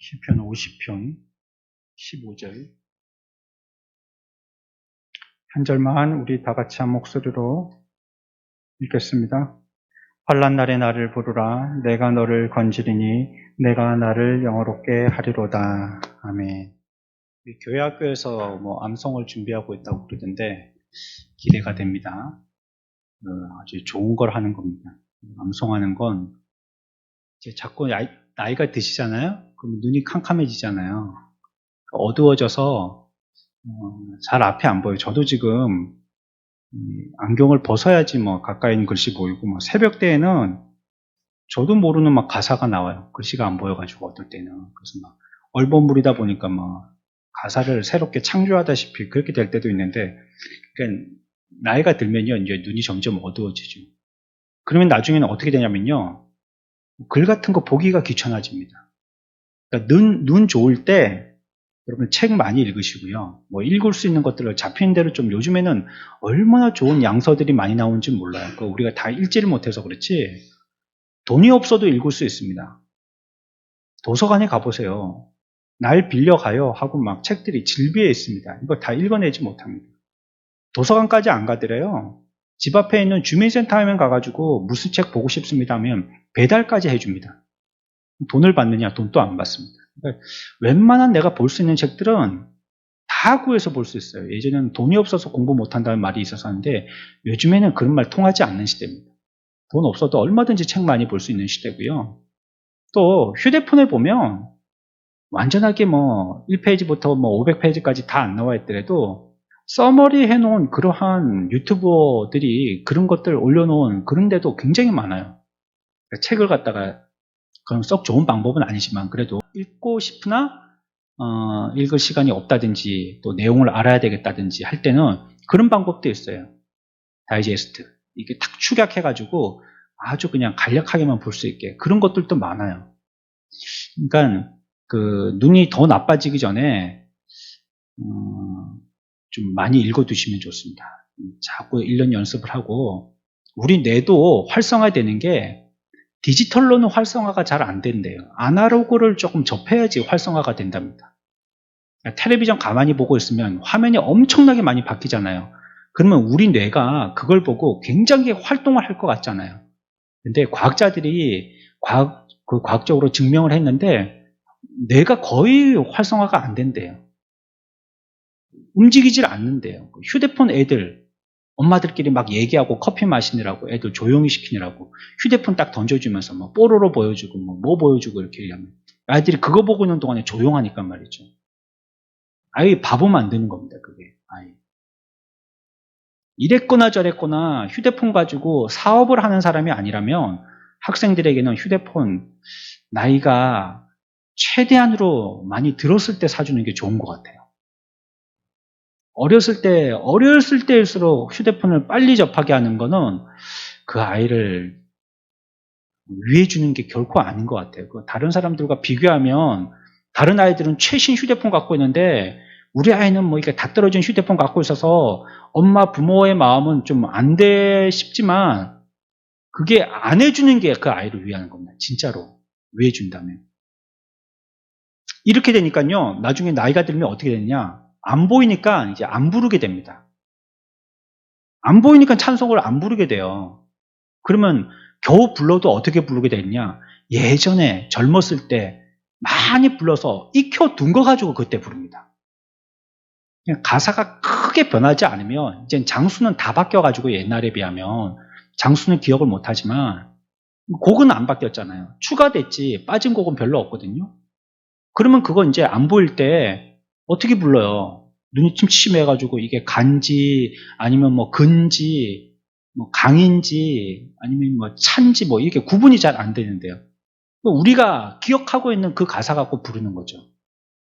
시편 50편 15절 한 절만 우리 다 같이 한 목소리로 읽겠습니다. 환난 날에 나를 부르라. 내가 너를 건지리니 내가 나를 영화롭게 하리로다. 아멘. 우리 교회 학교에서 암송을 준비하고 있다고 그러던데 기대가 됩니다. 아주 좋은 걸 하는 겁니다. 암송하는 건 이제 자꾸 나이가 드시잖아요. 그럼 눈이 캄캄해지잖아요. 어두워져서 잘 앞에 안 보여요. 저도 지금 안경을 벗어야지 가까이 있는 글씨 보이고 새벽 때에는 저도 모르는 가사가 나와요. 글씨가 안 보여가지고 어떨 때는 그래서 얼버무리다 보니까 가사를 새롭게 창조하다시피 그렇게 될 때도 있는데 그러니까 나이가 들면요 이제 눈이 점점 어두워지죠. 그러면 나중에는 어떻게 되냐면요 글 같은 거 보기가 귀찮아집니다. 그러니까 눈 좋을 때 여러분 책 많이 읽으시고요. 읽을 수 있는 것들을 잡히는 대로 좀 요즘에는 얼마나 좋은 양서들이 많이 나오는지 몰라요. 우리가 다 읽지를 못해서 그렇지 돈이 없어도 읽을 수 있습니다. 도서관에 가보세요. 날 빌려가요 하고 책들이 질비해 있습니다. 이거 다 읽어내지 못합니다. 도서관까지 안 가더래요. 집 앞에 있는 주민센터에 가가지고 무슨 책 보고 싶습니다 하면 배달까지 해줍니다. 돈을 받느냐? 돈도 안 받습니다. 그러니까 웬만한 내가 볼 수 있는 책들은 다 구해서 볼 수 있어요. 예전에는 돈이 없어서 공부 못한다는 말이 있어서 하는데 요즘에는 그런 말 통하지 않는 시대입니다. 돈 없어도 얼마든지 책 많이 볼 수 있는 시대고요. 또 휴대폰에 보면 완전하게 1페이지부터 500페이지까지 다 안 나와 있더라도 서머리 해놓은 그러한 유튜버들이 그런 것들 올려놓은 그런 데도 굉장히 많아요. 그러니까 책을 갖다가 그럼 썩 좋은 방법은 아니지만 그래도 읽고 싶으나 읽을 시간이 없다든지 또 내용을 알아야 되겠다든지 할 때는 그런 방법도 있어요. 다이제스트 이게 탁 축약해가지고 아주 그냥 간략하게만 볼 수 있게 그런 것들도 많아요. 그러니까 눈이 더 나빠지기 전에 좀 많이 읽어두시면 좋습니다. 자꾸 읽는 연습을 하고 우리 뇌도 활성화되는 게 디지털로는 활성화가 잘 안 된대요. 아날로그를 조금 접해야지 활성화가 된답니다. 텔레비전 가만히 보고 있으면 화면이 엄청나게 많이 바뀌잖아요. 그러면 우리 뇌가 그걸 보고 굉장히 활동을 할 것 같잖아요. 근데 과학자들이 과학적으로 증명을 했는데 뇌가 거의 활성화가 안 된대요. 움직이질 않는데요. 휴대폰 애들 엄마들끼리 얘기하고 커피 마시느라고 애들 조용히 시키느라고 휴대폰 딱 던져주면서 뽀로로 보여주고 뭐 보여주고 이렇게 하려면 아이들이 그거 보고 있는 동안에 조용하니까 말이죠. 아예 바보 만드는 겁니다. 그게 아예. 이랬거나 저랬거나 휴대폰 가지고 사업을 하는 사람이 아니라면 학생들에게는 휴대폰 나이가 최대한으로 많이 들었을 때 사주는 게 좋은 것 같아요. 어렸을 때일수록 휴대폰을 빨리 접하게 하는 거는 그 아이를 위해 주는 게 결코 아닌 것 같아요. 다른 사람들과 비교하면 다른 아이들은 최신 휴대폰 갖고 있는데 우리 아이는 이게 다 떨어진 휴대폰 갖고 있어서 엄마 부모의 마음은 좀 안 돼 싶지만 그게 안 해주는 게 그 아이를 위하는 겁니다. 진짜로 위해 준다면. 이렇게 되니까요. 나중에 나이가 들면 어떻게 되느냐. 안 보이니까 이제 안 부르게 됩니다. 안 보이니까 찬송을 안 부르게 돼요. 그러면 겨우 불러도 어떻게 부르게 되느냐. 예전에 젊었을 때 많이 불러서 익혀둔 거 가지고 그때 부릅니다. 그냥 가사가 크게 변하지 않으면 이제 장수는 다 바뀌어가지고 옛날에 비하면 장수는 기억을 못하지만 곡은 안 바뀌었잖아요. 추가됐지 빠진 곡은 별로 없거든요. 그러면 그거 이제 안 보일 때 어떻게 불러요? 눈이 침침해가지고 이게 간지 아니면 근지 강인지 아니면 찬지 이렇게 구분이 잘 안 되는데요. 우리가 기억하고 있는 그 가사 갖고 부르는 거죠.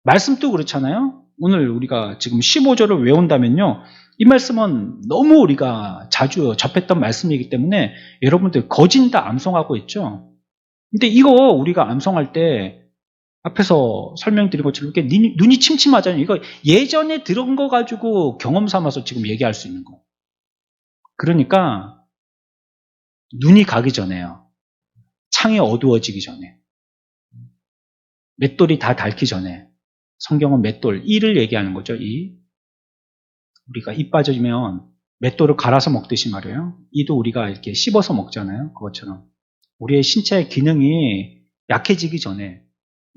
말씀도 그렇잖아요. 오늘 우리가 지금 15절을 외운다면요. 이 말씀은 너무 우리가 자주 접했던 말씀이기 때문에 여러분들 거진 다 암송하고 있죠. 근데 이거 우리가 암송할 때 앞에서 설명드린 것처럼 이렇게 눈이 침침하잖아요. 이거 예전에 들은 거 가지고 경험 삼아서 지금 얘기할 수 있는 거예요. 그러니까 눈이 가기 전에요. 창이 어두워지기 전에. 맷돌이 다 닳기 전에. 성경은 맷돌, 이를 얘기하는 거죠, 이. 우리가 이 빠져지면 맷돌을 갈아서 먹듯이 말이에요. 이도 우리가 이렇게 씹어서 먹잖아요. 그것처럼. 우리의 신체의 기능이 약해지기 전에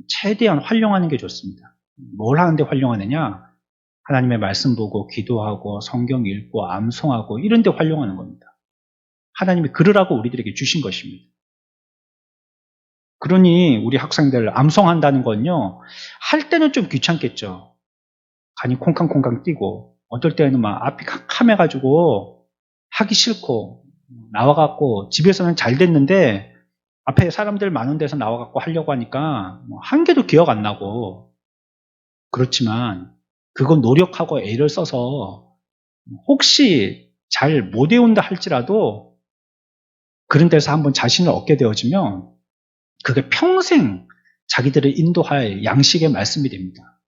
최대한 활용하는 게 좋습니다. 뭘 하는데 활용하느냐? 하나님의 말씀 보고 기도하고 성경 읽고 암송하고 이런 데 활용하는 겁니다. 하나님이 그러라고 우리들에게 주신 것입니다. 그러니 우리 학생들 암송한다는 건요, 할 때는 좀 귀찮겠죠. 간이 콩캉콩캉 뛰고 어떨 때는 막 앞이 캄캄해가지고 하기 싫고 나와갖고 집에서는 잘 됐는데 앞에 사람들 많은 데서 나와갖고 하려고 하니까 한 개도 기억 안 나고, 그렇지만 그건 노력하고 애를 써서 혹시 잘 못 외운다 할지라도 그런 데서 한번 자신을 얻게 되어지면 그게 평생 자기들을 인도할 양식의 말씀이 됩니다.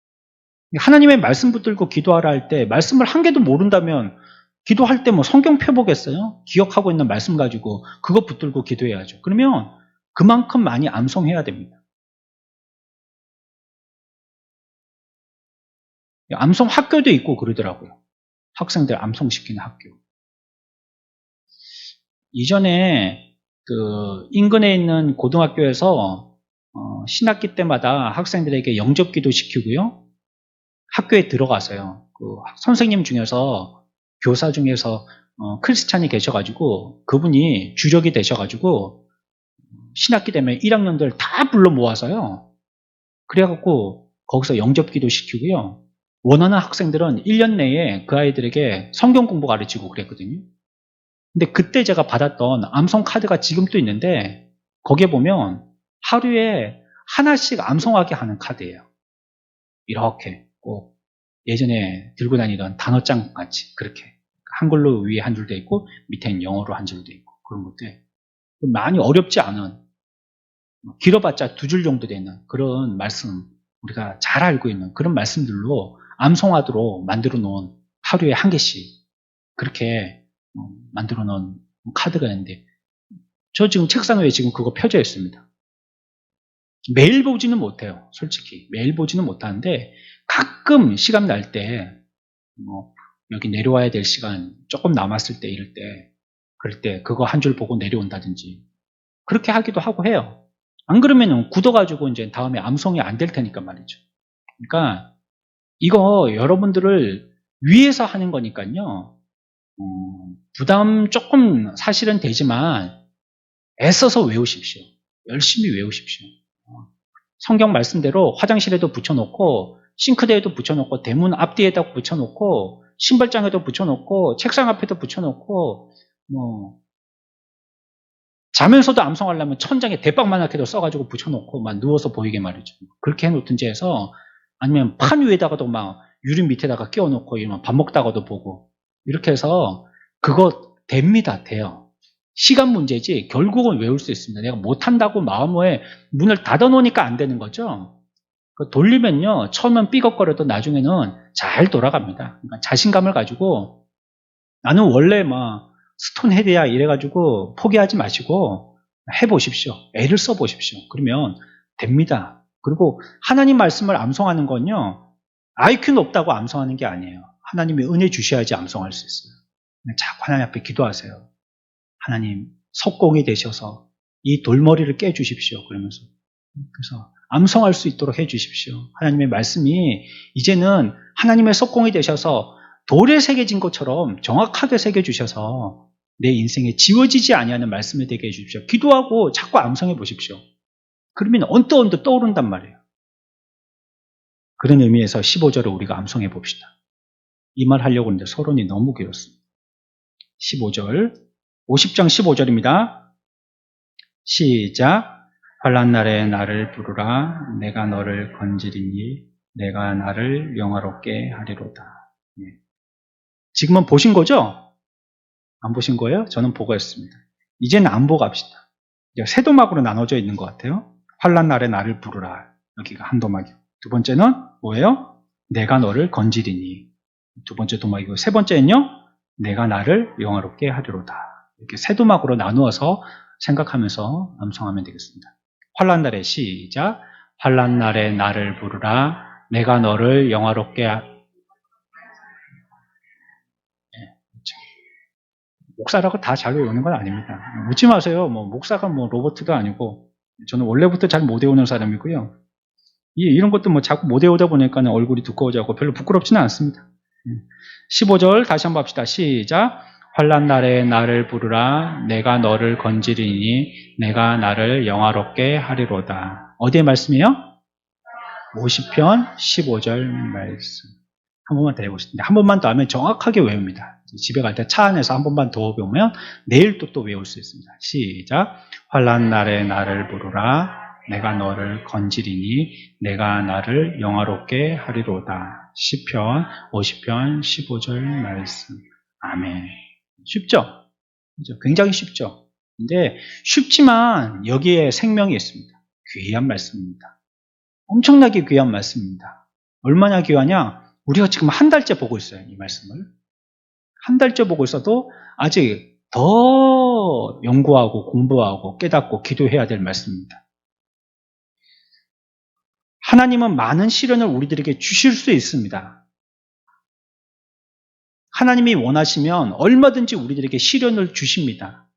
하나님의 말씀 붙들고 기도하라 할 때 말씀을 한 개도 모른다면 기도할 때 뭐 성경 펴보겠어요? 기억하고 있는 말씀 가지고 그거 붙들고 기도해야죠. 그러면 그만큼 많이 암송해야 됩니다. 암송 학교도 있고 그러더라고요. 학생들 암송시키는 학교. 이전에 그 인근에 있는 고등학교에서 신학기 때마다 학생들에게 영접기도 시키고요. 학교에 들어가서요. 그 선생님 중에서 교사 중에서 크리스찬이 계셔가지고 그분이 주력이 되셔가지고 신학기 되면 1학년들 다 불러 모아서요. 그래갖고 거기서 영접기도 시키고요. 원하는 학생들은 1년 내에 그 아이들에게 성경 공부 가르치고 그랬거든요. 근데 그때 제가 받았던 암송 카드가 지금도 있는데 거기에 보면 하루에 하나씩 암송하게 하는 카드예요. 이렇게 꼭 예전에 들고 다니던 단어장 같이 그렇게 한글로 위에 한 줄 돼 있고 밑에는 영어로 한 줄 돼 있고 그런 것들 많이 어렵지 않은, 길어봤자 2줄 정도 되는 그런 말씀, 우리가 잘 알고 있는 그런 말씀들로 암송하도록 만들어 놓은 하루에 한 개씩 그렇게 만들어 놓은 카드가 있는데 저 지금 책상 위에 지금 그거 펴져 있습니다. 매일 보지는 못해요. 솔직히 매일 보지는 못하는데 가끔 시간 날 때 여기 내려와야 될 시간 조금 남았을 때 이럴 때 그럴 때 그거 한 줄 보고 내려온다든지 그렇게 하기도 하고 해요. 안 그러면 굳어가지고 이제 다음에 암송이 안 될 테니까 말이죠. 그러니까 이거 여러분들을 위해서 하는 거니까요. 부담 조금 사실은 되지만 애써서 외우십시오. 열심히 외우십시오. 성경 말씀대로 화장실에도 붙여놓고 싱크대에도 붙여놓고 대문 앞뒤에다 붙여놓고 신발장에도 붙여놓고 책상 앞에도 붙여놓고 자면서도 암송하려면 천장에 대박만하게도 써가지고 붙여놓고 막 누워서 보이게 말이죠. 그렇게 해놓든지 해서, 아니면 판 위에다가도 막 유리 밑에다가 끼워놓고 이러면 밥 먹다가도 보고 이렇게 해서 그거 됩니다. 돼요. 시간 문제지 결국은 외울 수 있습니다. 내가 못한다고 마음에 문을 닫아놓으니까 안 되는 거죠. 돌리면요 처음엔 삐걱거려도 나중에는 잘 돌아갑니다. 그러니까 자신감을 가지고 나는 원래 막 스톤헤드야 이래가지고 포기하지 마시고 해보십시오. 애를 써보십시오. 그러면 됩니다. 그리고 하나님 말씀을 암송하는 건요 IQ 높다고 암송하는 게 아니에요. 하나님이 은혜 주셔야지 암송할 수 있어요. 자꾸 하나님 앞에 기도하세요. 하나님 석공이 되셔서 이 돌머리를 깨주십시오. 그러면서 그래서 암송할 수 있도록 해주십시오. 하나님의 말씀이 이제는 하나님의 석공이 되셔서 돌에 새겨진 것처럼 정확하게 새겨주셔서 내 인생에 지워지지 아니하는 말씀이 되게 해주십시오. 기도하고 자꾸 암송해 보십시오. 그러면 언뜻 떠오른단 말이에요. 그런 의미에서 15절을 우리가 암송해 봅시다. 이 말 하려고 하는데 서론이 너무 길었습니다. 15절 50장 15절입니다. 시작. 환난 날에 나를 부르라. 내가 너를 건지리니 내가 나를 영화롭게 하리로다. 지금은 보신 거죠? 안 보신 거예요? 저는 보고 했습니다. 이제는 안 보고 합시다. 세 도막으로 나눠져 있는 것 같아요. 환난 날에 나를 부르라. 여기가 한 도막이고, 두 번째는 뭐예요? 내가 너를 건지리니. 두 번째 도막이고, 세 번째는요, 내가 나를 영화롭게 하리로다. 이렇게 세 도막으로 나누어서 생각하면서 암송하면 되겠습니다. 환난 날에 시작. 환난 날에 나를 부르라. 내가 너를 영화롭게 목사라고 다 잘 외우는 건 아닙니다. 묻지 마세요. 목사가 로버트도 아니고 저는 원래부터 잘 못 외우는 사람이고요. 이런 것도 자꾸 못 외우다 보니까 얼굴이 두꺼워져고 별로 부끄럽지는 않습니다. 15절 다시 한번 합시다. 시작. 환난 날에 나를 부르라. 내가 너를 건지리니 내가 나를 영화롭게 하리로다. 어디의 말씀이에요? 50편 15절 말씀. 한 번만 더 해보겠습니다. 한 번만 더 하면 정확하게 외웁니다. 집에 갈 때 차 안에서 한 번만 더 배우면 내일 또 외울 수 있습니다. 시작. 환난 날에 나를 부르라. 내가 너를 건지리니 내가 나를 영화롭게 하리로다. 시편 50편 15절 말씀. 아멘. 쉽죠? 그죠? 굉장히 쉽죠? 근데 쉽지만 여기에 생명이 있습니다. 귀한 말씀입니다. 엄청나게 귀한 말씀입니다. 얼마나 귀하냐? 우리가 지금 한 달째 보고 있어요. 이 말씀을. 한 달째 보고 있어도 아직 더 연구하고 공부하고 깨닫고 기도해야 될 말씀입니다. 하나님은 많은 시련을 우리들에게 주실 수 있습니다. 하나님이 원하시면 얼마든지 우리들에게 시련을 주십니다.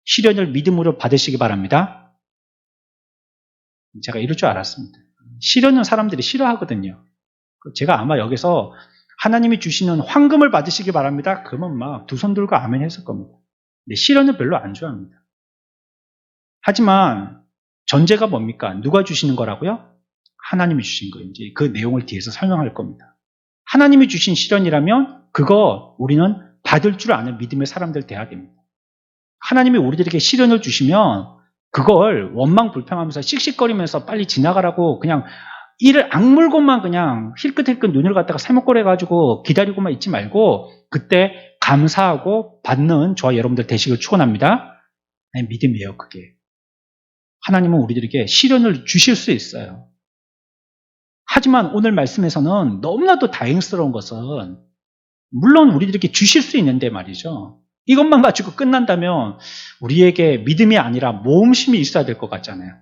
시련을 믿음으로 받으시기 바랍니다. 제가 이럴 줄 알았습니다. 시련은 사람들이 싫어하거든요. 제가 아마 여기서 하나님이 주시는 황금을 받으시기 바랍니다. 그러면 막 두 손 들고 아멘 했을 겁니다. 근데 시련은 별로 안 좋아합니다. 하지만 전제가 뭡니까? 누가 주시는 거라고요? 하나님이 주신 거예요. 이제 그 내용을 뒤에서 설명할 겁니다. 하나님이 주신 시련이라면 그거 우리는 받을 줄 아는 믿음의 사람들 돼야 됩니다. 하나님이 우리들에게 시련을 주시면 그걸 원망불평하면서 씩씩거리면서 빨리 지나가라고 그냥 이를 악물고만 그냥 힐끗힐끗 눈을 갖다가 세목골 해가지고 기다리고만 있지 말고 그때 감사하고 받는 저와 여러분들 되시길 축원합니다. 믿음이에요, 그게. 하나님은 우리들에게 시련을 주실 수 있어요. 하지만 오늘 말씀에서는 너무나도 다행스러운 것은 물론 우리들에게 주실 수 있는데 말이죠. 이것만 가지고 끝난다면 우리에게 믿음이 아니라 모험심이 있어야 될 것 같잖아요.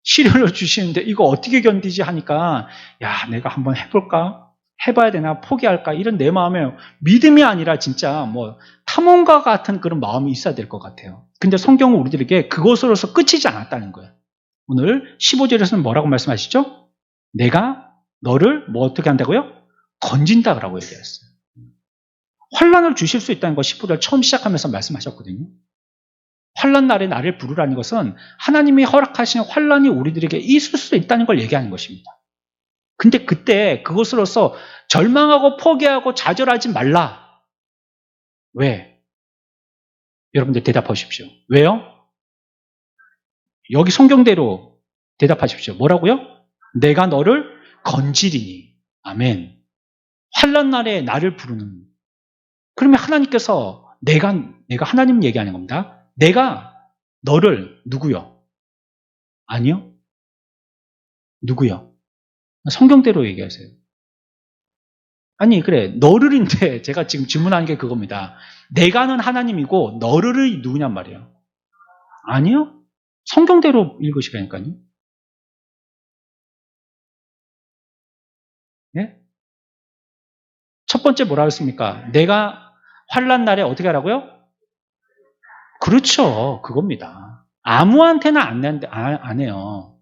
시련을 주시는데 이거 어떻게 견디지 하니까 야, 내가 한번 해볼까? 해봐야 되나? 포기할까? 이런 내 마음에 믿음이 아니라 진짜 탐험가 같은 그런 마음이 있어야 될 것 같아요. 근데 성경은 우리들에게 그것으로서 끝이지 않았다는 거예요. 오늘 15절에서는 뭐라고 말씀하시죠? 내가 너를 어떻게 한다고요? 건진다라고 얘기했어요. 환난을 주실 수 있다는 거 15절 처음 시작하면서 말씀하셨거든요. 환난 날에 나를 부르라는 것은 하나님이 허락하신 환난이 우리들에게 있을 수 있다는 걸 얘기하는 것입니다. 근데 그때 그것으로서 절망하고 포기하고 좌절하지 말라. 왜? 여러분들 대답하십시오. 왜요? 여기 성경대로 대답하십시오. 뭐라고요? 내가 너를 건지리니. 아멘. 환난 날에 나를 부르는. 그러면 하나님께서 내가 하나님 얘기하는 겁니다. 내가 너를 누구요? 아니요. 누구요? 성경대로 얘기하세요. 아니 그래 너를인데 제가 지금 질문하는 게 그겁니다. 내가는 하나님이고 너를 누구냔 말이에요. 아니요. 성경대로 읽으시라니까요. 네? 첫 번째 뭐라 했습니까? 내가 환난 날에 어떻게 하라고요? 그렇죠. 그겁니다. 아무한테나 안 해요.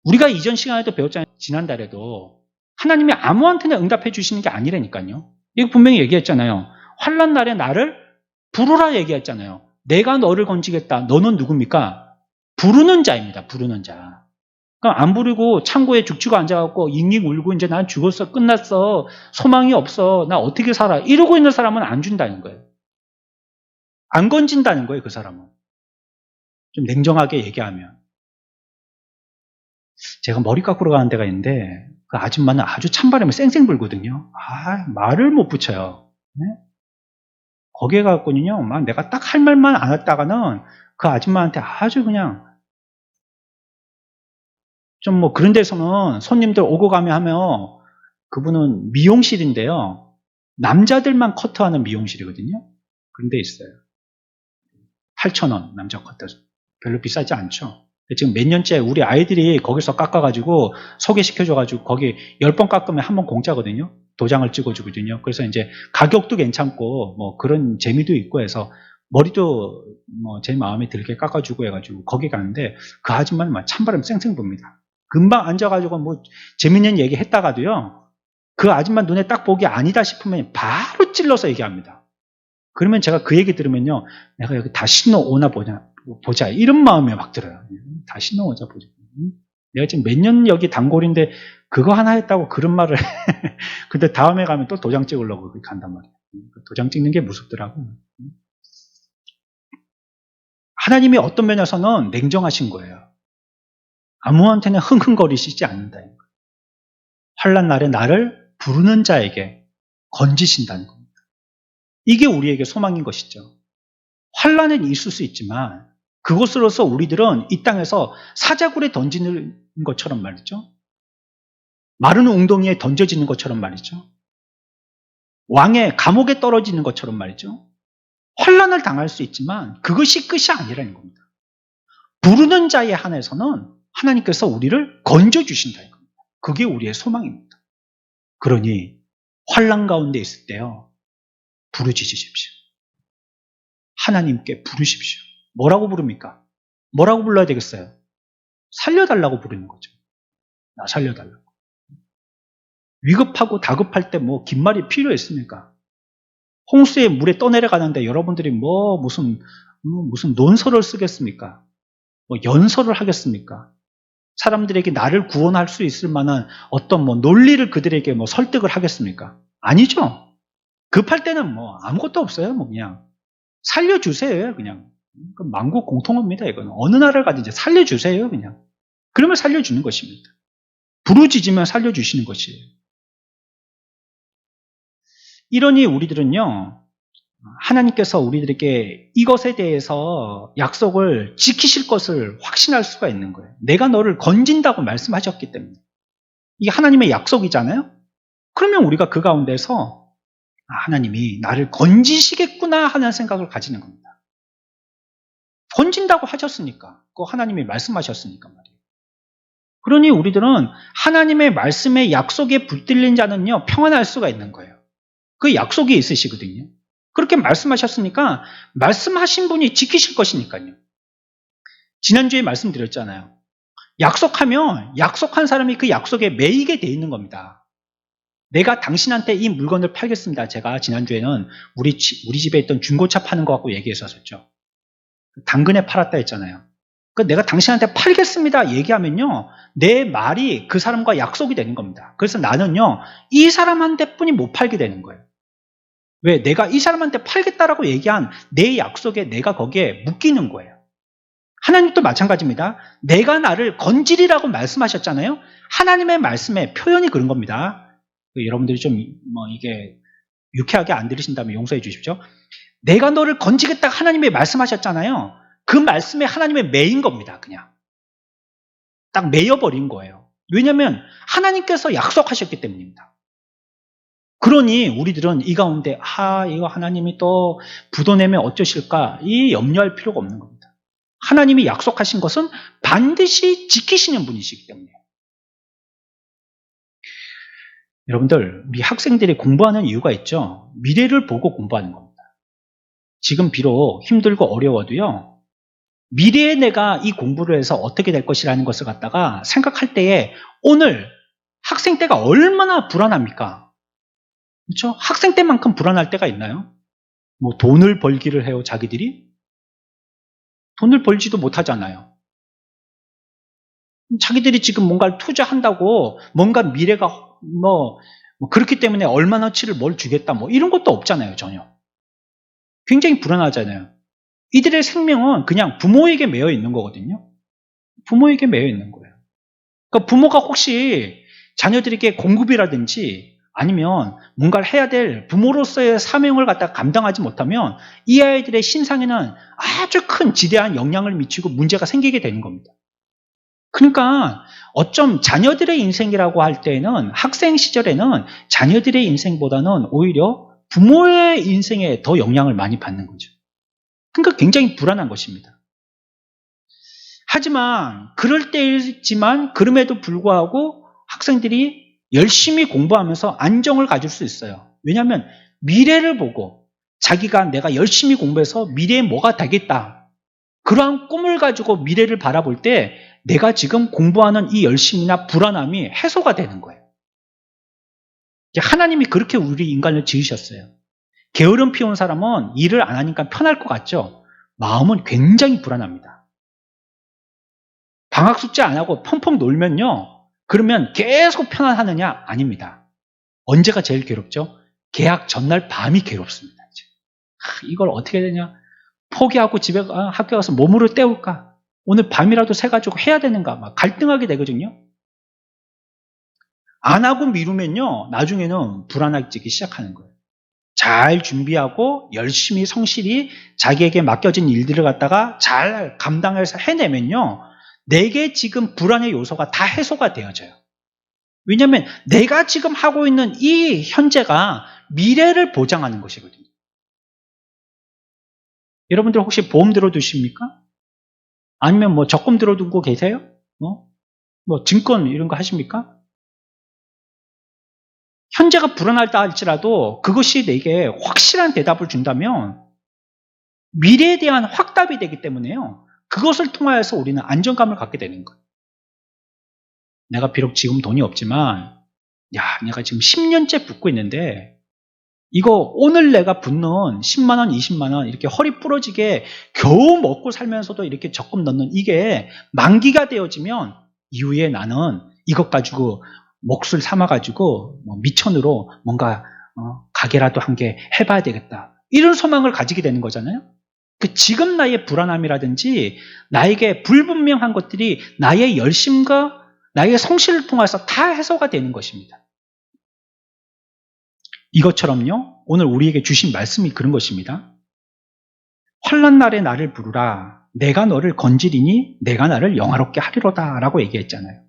우리가 이전 시간에도 배웠잖아요. 지난달에도. 하나님이 아무한테나 응답해 주시는 게 아니라니까요. 이거 분명히 얘기했잖아요. 환난 날에 나를 부르라 얘기했잖아요. 내가 너를 건지겠다. 너는 누굽니까? 부르는 자입니다. 부르는 자. 그러니까 안 부르고 창고에 죽치고 앉아갖고 잉잉 울고 이제 난 죽었어. 끝났어. 소망이 없어. 나 어떻게 살아. 이러고 있는 사람은 안 준다는 거예요. 안 건진다는 거예요. 그 사람은. 좀 냉정하게 얘기하면. 제가 머리 깎으러 가는 데가 있는데 그 아줌마는 아주 찬바람이 쌩쌩 불거든요. 말을 못 붙여요. 네? 거기에 가거든요. 막 내가 딱 할 말만 안 했다가는 그 아줌마한테 아주 그냥 좀 그런 데서는 손님들 오고 가면 하면 그분은 미용실인데요. 남자들만 커트하는 미용실이거든요. 그런 데 있어요. 8,000원 남자 커트. 별로 비싸지 않죠. 지금 몇 년째 우리 아이들이 거기서 깎아가지고 소개시켜줘가지고 거기 10번 깎으면 한 번 공짜거든요. 도장을 찍어주거든요. 그래서 이제 가격도 괜찮고 뭐 그런 재미도 있고 해서 머리도 뭐 제 마음에 들게 깎아주고 해가지고 거기 가는데 그 아줌마는 막 찬바람 쌩쌩 붑니다. 금방 앉아가지고 뭐 재밌는 얘기 했다가도요. 그 아줌마 눈에 딱 보기 아니다 싶으면 바로 찔러서 얘기합니다. 그러면 제가 그 얘기 들으면요. 내가 여기 다시 오나 보자. 이런 마음이 막 들어요. 다시 오자 보자. 내가 지금 몇 년 여기 단골인데 그거 하나 했다고 그런 말을 해. 근데 다음에 가면 또 도장 찍으려고 간단 말이에요. 도장 찍는 게 무섭더라고. 하나님이 어떤 면에서는 냉정하신 거예요. 아무한테나 흥흥거리시지 않는다. 환난 날에 나를 부르는 자에게 건지신다는 겁니다. 이게 우리에게 소망인 것이죠. 환난은 있을 수 있지만 그것으로서 우리들은 이 땅에서 사자굴에 던지는 것처럼 말이죠. 마른 웅덩이에 던져지는 것처럼 말이죠. 왕의 감옥에 떨어지는 것처럼 말이죠. 환난을 당할 수 있지만 그것이 끝이 아니라는 겁니다. 부르는 자에 한해서는 하나님께서 우리를 건져주신다는 겁니다. 그게 우리의 소망입니다. 그러니 환난 가운데 있을 때요. 부르짖으십시오. 하나님께 부르십시오. 뭐라고 부릅니까? 뭐라고 불러야 되겠어요? 살려달라고 부르는 거죠. 나 살려달라고. 위급하고 다급할 때 뭐 긴 말이 필요했습니까? 홍수의 물에 떠내려가는데 여러분들이 뭐 무슨 논설을 쓰겠습니까? 뭐 연설을 하겠습니까? 사람들에게 나를 구원할 수 있을 만한 어떤 뭐 논리를 그들에게 뭐 설득을 하겠습니까? 아니죠. 급할 때는 뭐 아무것도 없어요. 뭐 그냥 살려주세요. 그냥 만국 공통어입니다. 이거는 어느 나라를 가든지 살려주세요. 그냥 그러면 살려주는 것입니다. 부르짖으면 살려주시는 것이에요. 이러니 우리들은요, 하나님께서 우리들에게 이것에 대해서 약속을 지키실 것을 확신할 수가 있는 거예요. 내가 너를 건진다고 말씀하셨기 때문에. 이게 하나님의 약속이잖아요? 그러면 우리가 그 가운데서 하나님이 나를 건지시겠구나 하는 생각을 가지는 겁니다. 건진다고 하셨으니까. 그거 하나님이 말씀하셨으니까 말이에요. 그러니 우리들은 하나님의 말씀의 약속에 붙들린 자는요, 평안할 수가 있는 거예요. 그 약속이 있으시거든요. 그렇게 말씀하셨으니까 말씀하신 분이 지키실 것이니까요. 지난주에 말씀드렸잖아요. 약속하면 약속한 사람이 그 약속에 매이게 돼 있는 겁니다. 내가 당신한테 이 물건을 팔겠습니다. 제가 지난주에는 우리 집에 있던 중고차 파는 거 갖고 얘기했었죠. 당근에 팔았다 했잖아요. 내가 당신한테 팔겠습니다 얘기하면요. 내 말이 그 사람과 약속이 되는 겁니다. 그래서 나는요. 이 사람한테 뿐이 못 팔게 되는 거예요. 왜? 내가 이 사람한테 팔겠다라고 얘기한 내 약속에 내가 거기에 묶이는 거예요. 하나님도 마찬가지입니다. 내가 나를 건지리라고 말씀하셨잖아요. 하나님의 말씀의 표현이 그런 겁니다. 여러분들이 좀 이게 유쾌하게 안 들으신다면 용서해 주십시오. 내가 너를 건지겠다 하나님이 말씀하셨잖아요. 그 말씀에 하나님의 매인 겁니다. 그냥 딱 매여버린 거예요. 왜냐하면 하나님께서 약속하셨기 때문입니다. 그러니 우리들은 이 가운데 이거 하나님이 또 부도내면 어쩌실까 이 염려할 필요가 없는 겁니다. 하나님이 약속하신 것은 반드시 지키시는 분이시기 때문에. 여러분들, 우리 학생들이 공부하는 이유가 있죠. 미래를 보고 공부하는 겁니다. 지금 비록 힘들고 어려워도요. 미래에 내가 이 공부를 해서 어떻게 될 것이라는 것을 갖다가 생각할 때에 오늘 학생 때가 얼마나 불안합니까? 그렇죠? 학생 때만큼 불안할 때가 있나요? 뭐 돈을 벌기를 해요, 자기들이? 돈을 벌지도 못하잖아요. 자기들이 지금 뭔가를 투자한다고 뭔가 미래가 뭐 그렇기 때문에 얼마나치를 뭘 주겠다 뭐 이런 것도 없잖아요, 전혀. 굉장히 불안하잖아요. 이들의 생명은 그냥 부모에게 매여 있는 거거든요. 부모에게 매여 있는 거예요. 그러니까 부모가 혹시 자녀들에게 공급이라든지 아니면 뭔가를 해야 될 부모로서의 사명을 갖다 감당하지 못하면 이 아이들의 신상에는 아주 큰 지대한 영향을 미치고 문제가 생기게 되는 겁니다. 그러니까 어쩜 자녀들의 인생이라고 할 때는 학생 시절에는 자녀들의 인생보다는 오히려 부모의 인생에 더 영향을 많이 받는 거죠. 그러니까 굉장히 불안한 것입니다. 하지만 그럴 때이지만 그럼에도 불구하고 학생들이 열심히 공부하면서 안정을 가질 수 있어요. 왜냐하면 미래를 보고 자기가 내가 열심히 공부해서 미래에 뭐가 되겠다. 그러한 꿈을 가지고 미래를 바라볼 때 내가 지금 공부하는 이 열심이나 불안함이 해소가 되는 거예요. 하나님이 그렇게 우리 인간을 지으셨어요. 게으름 피운 사람은 일을 안 하니까 편할 것 같죠? 마음은 굉장히 불안합니다. 방학 숙제 안 하고 펑펑 놀면요. 그러면 계속 편안하느냐? 아닙니다. 언제가 제일 괴롭죠? 개학 전날 밤이 괴롭습니다. 이걸 어떻게 해야 되냐? 포기하고 집에 학교 가서 몸으로 때울까? 오늘 밤이라도 새가지고 해야 되는가? 막 갈등하게 되거든요. 안 하고 미루면요. 나중에는 불안해지기 시작하는 거예요. 잘 준비하고 열심히 성실히 자기에게 맡겨진 일들을 갖다가 잘 감당해서 해내면요. 내게 지금 불안의 요소가 다 해소가 되어져요. 왜냐하면 내가 지금 하고 있는 이 현재가 미래를 보장하는 것이거든요. 여러분들 혹시 보험 들어두십니까? 아니면 뭐 적금 들어두고 계세요? 뭐 증권 이런 거 하십니까? 현재가 불안하다 할지라도 그것이 내게 확실한 대답을 준다면 미래에 대한 확답이 되기 때문에요. 그것을 통하여서 우리는 안정감을 갖게 되는 거예요. 내가 비록 지금 돈이 없지만 내가 지금 10년째 붓고 있는데 이거 오늘 내가 붓는 10만 원, 20만 원 이렇게 허리 부러지게 겨우 먹고 살면서도 이렇게 적금 넣는 이게 만기가 되어지면 이후에 나는 이것 가지고 몫을 삼아가지고 미천으로 뭔가 가게라도 한 개 해봐야 되겠다. 이런 소망을 가지게 되는 거잖아요. 지금 나의 불안함이라든지 나에게 불분명한 것들이 나의 열심과 나의 성실을 통해서 다 해소가 되는 것입니다. 이것처럼요. 오늘 우리에게 주신 말씀이 그런 것입니다. 환난 날에 나를 부르라. 내가 너를 건지리니 내가 나를 영화롭게 하리로다 라고 얘기했잖아요.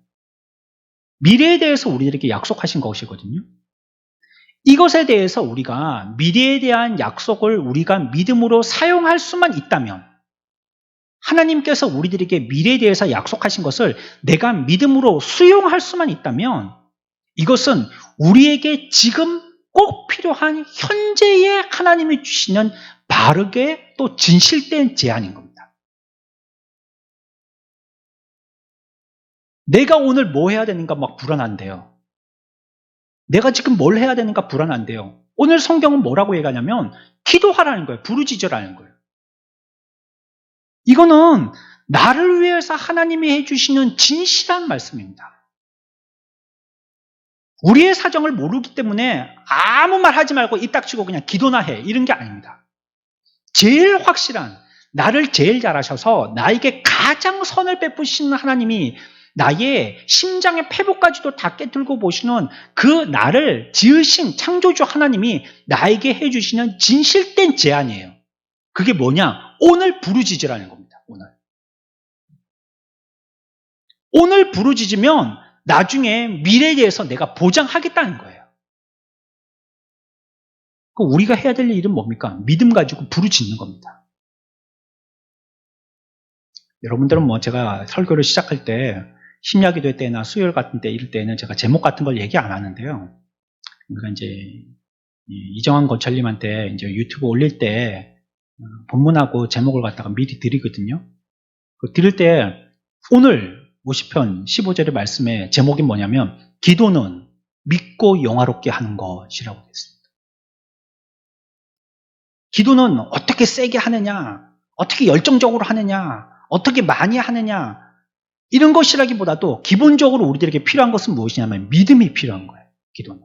미래에 대해서 우리들에게 약속하신 것이거든요. 이것에 대해서 우리가 미래에 대한 약속을 우리가 믿음으로 사용할 수만 있다면 하나님께서 우리들에게 미래에 대해서 약속하신 것을 내가 믿음으로 수용할 수만 있다면 이것은 우리에게 지금 꼭 필요한 현재의 하나님이 주시는 바르게 또 진실된 제안인 겁니다. 내가 오늘 뭐 해야 되는가 막 불안한데요. 내가 지금 뭘 해야 되는가 불안한데요. 오늘 성경은 뭐라고 얘기하냐면 기도하라는 거예요. 부르짖으라는 거예요. 이거는 나를 위해서 하나님이 해주시는 진실한 말씀입니다. 우리의 사정을 모르기 때문에 아무 말 하지 말고 입 닥치고 그냥 기도나 해. 이런 게 아닙니다. 제일 확실한, 나를 제일 잘 아셔서 나에게 가장 선을 베푸시는 하나님이 나의 심장의 회복까지도 다 깨뚫고 보시는 그 나를 지으신 창조주 하나님이 나에게 해주시는 진실된 제안이에요. 그게 뭐냐? 오늘 부르짖으라는 겁니다. 오늘 부르짖으면 나중에 미래에 대해서 내가 보장하겠다는 거예요. 우리가 해야 될 일은 뭡니까? 믿음 가지고 부르짖는 겁니다. 여러분들은 제가 설교를 시작할 때 심야기도 때나 수요일 같은 때 이럴 때는 제가 제목 같은 걸 얘기 안 하는데요. 그러니까 이제 이정환 건철님한테 이제 유튜브 올릴 때 본문하고 제목을 갖다가 미리 드리거든요. 드릴 때 오늘 50편 15절의 말씀의 제목이 뭐냐면 기도는 믿고 영화롭게 하는 것이라고 되어 있습니다. 기도는 어떻게 세게 하느냐, 어떻게 열정적으로 하느냐, 어떻게 많이 하느냐 이런 것이라기보다도 기본적으로 우리들에게 필요한 것은 무엇이냐면 믿음이 필요한 거예요. 기도는.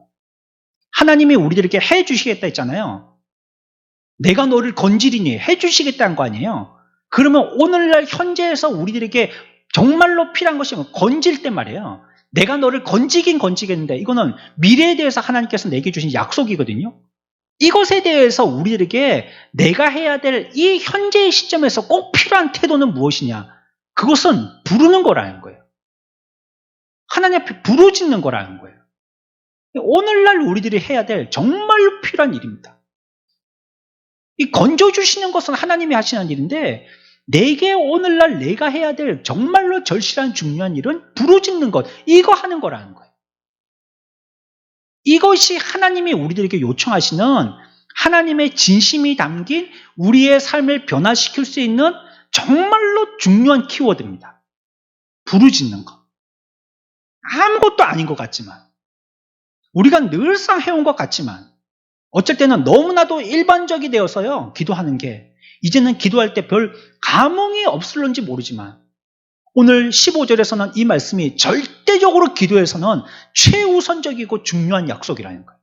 하나님이 우리들에게 해주시겠다 했잖아요. 내가 너를 건지리니 해주시겠다는 거 아니에요. 그러면 오늘날 현재에서 우리들에게 정말로 필요한 것이 건질 때 말이에요. 내가 너를 건지긴 건지겠는데 이거는 미래에 대해서 하나님께서 내게 주신 약속이거든요. 이것에 대해서 우리들에게 내가 해야 될 이 현재의 시점에서 꼭 필요한 태도는 무엇이냐? 그것은 부르는 거라는 거예요. 하나님 앞에 부르짖는 거라는 거예요. 오늘날 우리들이 해야 될 정말로 필요한 일입니다. 이 건져주시는 것은 하나님이 하시는 일인데 내게 오늘날 내가 해야 될 정말로 절실한 중요한 일은 부르짖는 것, 이거 하는 거라는 거예요. 이것이 하나님이 우리들에게 요청하시는 하나님의 진심이 담긴 우리의 삶을 변화시킬 수 있는 정말로 중요한 키워드입니다. 부르짖는 것. 아무것도 아닌 것 같지만, 우리가 늘상 해온 것 같지만, 어쩔 때는 너무나도 일반적이 되어서요, 기도하는 게. 이제는 기도할 때 별 감흥이 없을런지 모르지만, 오늘 15절에서는 이 말씀이 절대적으로 기도에서는 최우선적이고 중요한 약속이라는 거예요.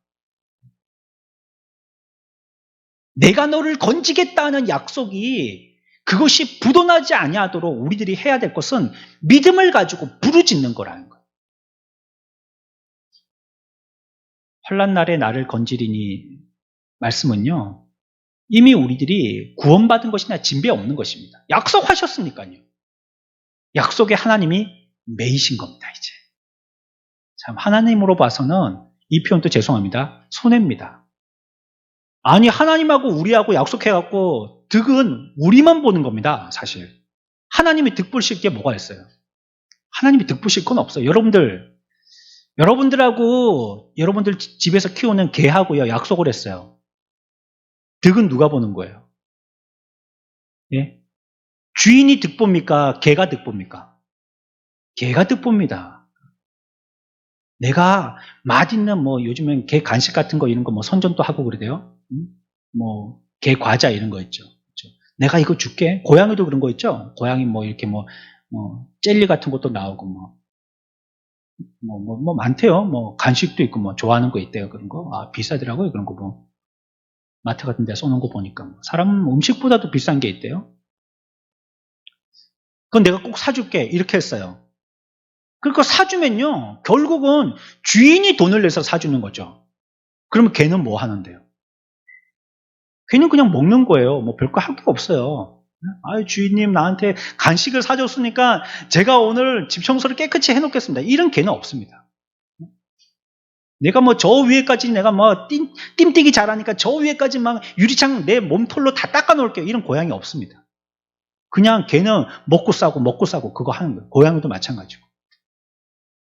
내가 너를 건지겠다는 약속이 그것이 부도나지 아니하도록 우리들이 해야 될 것은 믿음을 가지고 부르짖는 거라는 거예요. 환난 날에 나를 건지리니 말씀은요, 이미 우리들이 구원받은 것이나 진배 없는 것입니다. 약속하셨으니까요. 약속에 하나님이 매이신 겁니다, 이제. 참, 하나님으로 봐서는 이 표현도 죄송합니다. 손해입니다. 아니, 하나님하고 우리하고 약속해갖고 득은 우리만 보는 겁니다, 사실. 하나님이 득 보실 게 뭐가 있어요? 하나님이 득 보실 건 없어요. 여러분들하고 여러분들 집에서 키우는 개하고요, 약속을 했어요. 득은 누가 보는 거예요? 예? 주인이 득 봅니까? 개가 득 봅니까? 개가 득 봅니다. 내가 맛있는 요즘엔 개 간식 같은 거 이런 거 선전도 하고 그러대요. 개 과자 이런 거 있죠. 그렇죠? 내가 이거 줄게. 고양이도 그런 거 있죠. 고양이 이렇게 젤리 같은 것도 나오고 많대요. 간식도 있고 좋아하는 거 있대요. 그런 거. 아, 비싸더라고요. 그런 거 마트 같은 데 써놓은 거 보니까 사람 음식보다도 비싼 게 있대요. 그건 내가 꼭 사줄게. 이렇게 했어요. 그러니까 사주면요, 결국은 주인이 돈을 내서 사주는 거죠. 그러면 걔는 뭐 하는데요? 걔는 그냥 먹는 거예요. 별거 할 게 없어요. 아유, 주인님 나한테 간식을 사줬으니까 제가 오늘 집 청소를 깨끗이 해놓겠습니다. 이런 개는 없습니다. 내가 저 위에까지 내가 띵뛰기 잘하니까 저 위에까지 막 유리창 내 몸털로 다 닦아놓을게요. 이런 고양이 없습니다. 그냥 걔는 먹고 싸고 그거 하는 거예요. 고양이도 마찬가지고.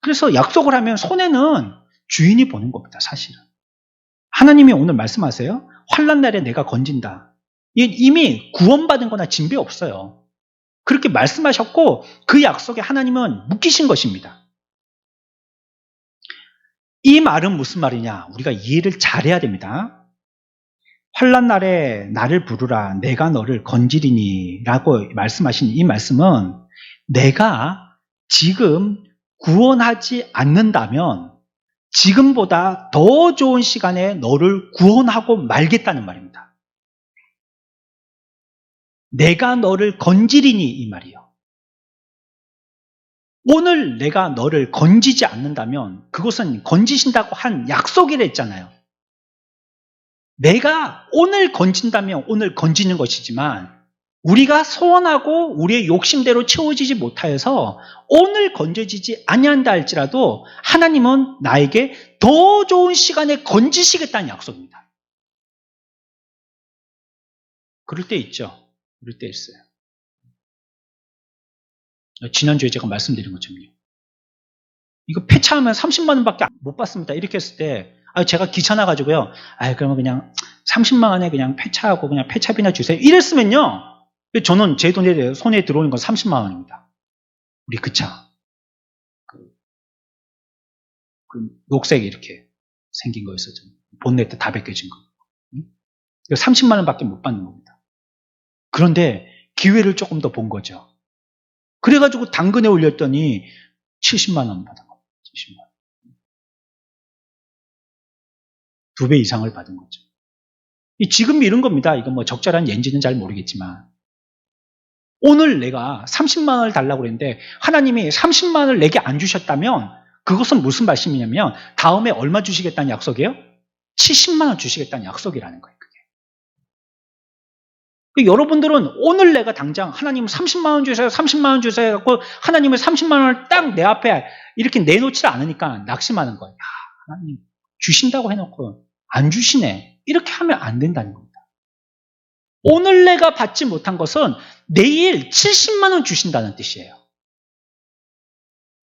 그래서 약속을 하면 손해는 주인이 보는 겁니다, 사실은. 하나님이 오늘 말씀하세요. 환난 날에 내가 건진다. 이미 구원받은 거나 진배 없어요. 그렇게 말씀하셨고 그 약속에 하나님은 묶이신 것입니다. 이 말은 무슨 말이냐? 우리가 이해를 잘해야 됩니다. 환난 날에 나를 부르라 내가 너를 건지리니 라고 말씀하신 이 말씀은 내가 지금 구원하지 않는다면 지금보다 더 좋은 시간에 너를 구원하고 말겠다는 말입니다. 내가 너를 건지리니 이 말이요. 오늘 내가 너를 건지지 않는다면 그것은 건지신다고 한 약속이라 했잖아요. 내가 오늘 건진다면 오늘 건지는 것이지만 우리가 소원하고 우리의 욕심대로 채워지지 못하여서 오늘 건져지지 아니한다 할지라도 하나님은 나에게 더 좋은 시간에 건지시겠다는 약속입니다. 그럴 때 있죠. 그럴 때 있어요. 지난주에 제가 말씀드린 것처럼요. 이거 폐차하면 30만 원밖에 못 받습니다. 이렇게 했을 때 제가 귀찮아가지고요. 그러면 그냥 30만 원에 그냥 폐차하고 그냥 폐차비나 주세요. 이랬으면요. 저는 제 돈에 손에 들어오는 건 30만 원입니다. 우리 그 차. 그 녹색 이렇게 생긴 거였었죠. 본네트 다 벗겨진 거. 30만 원밖에 못 받는 겁니다. 그런데 기회를 조금 더 본 거죠. 그래가지고 당근에 올렸더니 70만 원 받은 겁니다. 70만 원. 2배 이상을 받은 거죠. 지금 이런 겁니다. 이거 적절한 예인지는 잘 모르겠지만 오늘 내가 30만 원을 달라고 그랬는데 하나님이 30만 원을 내게 안 주셨다면 그것은 무슨 말씀이냐면 다음에 얼마 주시겠다는 약속이에요? 70만 원 주시겠다는 약속이라는 거예요. 그게. 여러분들은 오늘 내가 당장 하나님 30만 원 주세요, 30만 원 주세요 갖고 하나님의 30만 원을 딱 내 앞에 이렇게 내놓지 않으니까 낙심하는 거예요. 하나님 주신다고 해놓고 안 주시네. 이렇게 하면 안 된다는 겁니다. 오늘 내가 받지 못한 것은 내일 70만 원 주신다는 뜻이에요.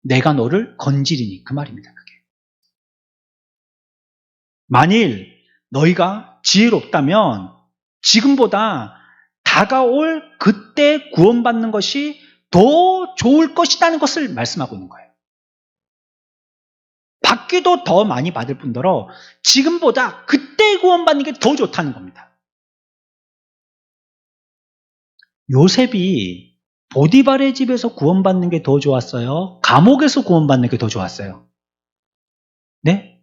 내가 너를 건지리니 그 말입니다. 그게. 만일 너희가 지혜롭다면 지금보다 다가올 그때 구원받는 것이 더 좋을 것이라는 것을 말씀하고 있는 거예요. 받기도 더 많이 받을 뿐더러 지금보다 그때 구원받는 게 더 좋다는 겁니다. 요셉이 보디발의 집에서 구원받는 게 더 좋았어요? 감옥에서 구원받는 게 더 좋았어요? 네?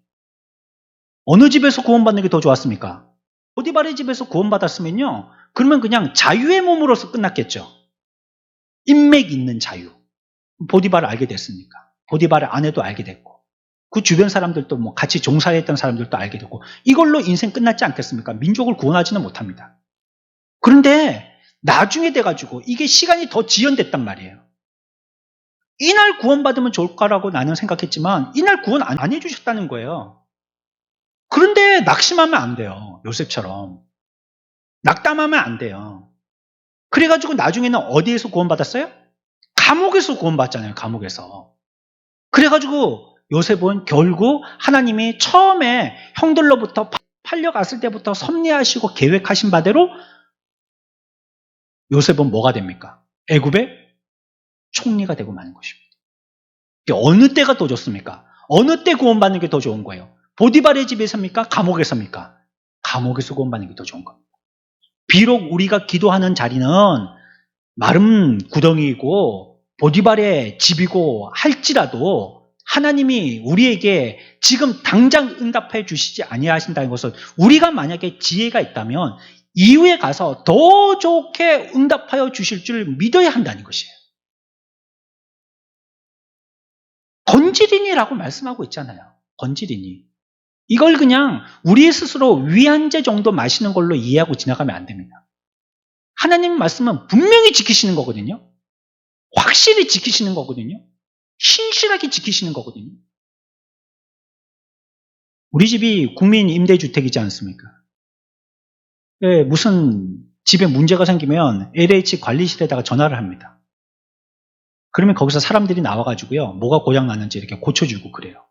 어느 집에서 구원받는 게 더 좋았습니까? 보디발의 집에서 구원받았으면요, 그러면 그냥 자유의 몸으로서 끝났겠죠. 인맥 있는 자유. 보디발을 알게 됐으니까. 보디발의 아내도 알게 됐고, 그 주변 사람들도 뭐 같이 종사했던 사람들도 알게 됐고, 이걸로 인생 끝났지 않겠습니까? 민족을 구원하지는 못합니다. 그런데 나중에 돼가지고 이게 시간이 더 지연됐단 말이에요. 이날 구원받으면 좋을까라고 나는 생각했지만 이날 구원 안 해주셨다는 거예요. 그런데 낙심하면 안 돼요. 요셉처럼. 낙담하면 안 돼요. 그래가지고 나중에는 어디에서 구원받았어요? 감옥에서 구원받잖아요. 감옥에서. 그래가지고 요셉은 결국 하나님이 처음에 형들로부터 팔려갔을 때부터 섭리하시고 계획하신 바대로 요셉은 뭐가 됩니까? 애굽의 총리가 되고 마는 것입니다. 어느 때가 더 좋습니까? 어느 때 구원받는 게 더 좋은 거예요? 보디발의 집에서입니까? 감옥에서입니까? 감옥에서 구원받는 게 더 좋은 겁니다. 비록 우리가 기도하는 자리는 마른 구덩이이고 보디발의 집이고 할지라도 하나님이 우리에게 지금 당장 응답해 주시지 아니하신다는 것은 우리가 만약에 지혜가 있다면 이후에 가서 더 좋게 응답하여 주실 줄 믿어야 한다는 것이에요. 건지리니라고 말씀하고 있잖아요. 건지리니. 이걸 그냥 우리 스스로 위안제 정도 마시는 걸로 이해하고 지나가면 안 됩니다. 하나님 말씀은 분명히 지키시는 거거든요. 확실히 지키시는 거거든요. 신실하게 지키시는 거거든요. 우리 집이 국민 임대주택이지 않습니까? 네, 무슨 집에 문제가 생기면 LH 관리실에다가 전화를 합니다. 그러면 거기서 사람들이 나와가지고요, 뭐가 고장났는지 이렇게 고쳐주고 그래요.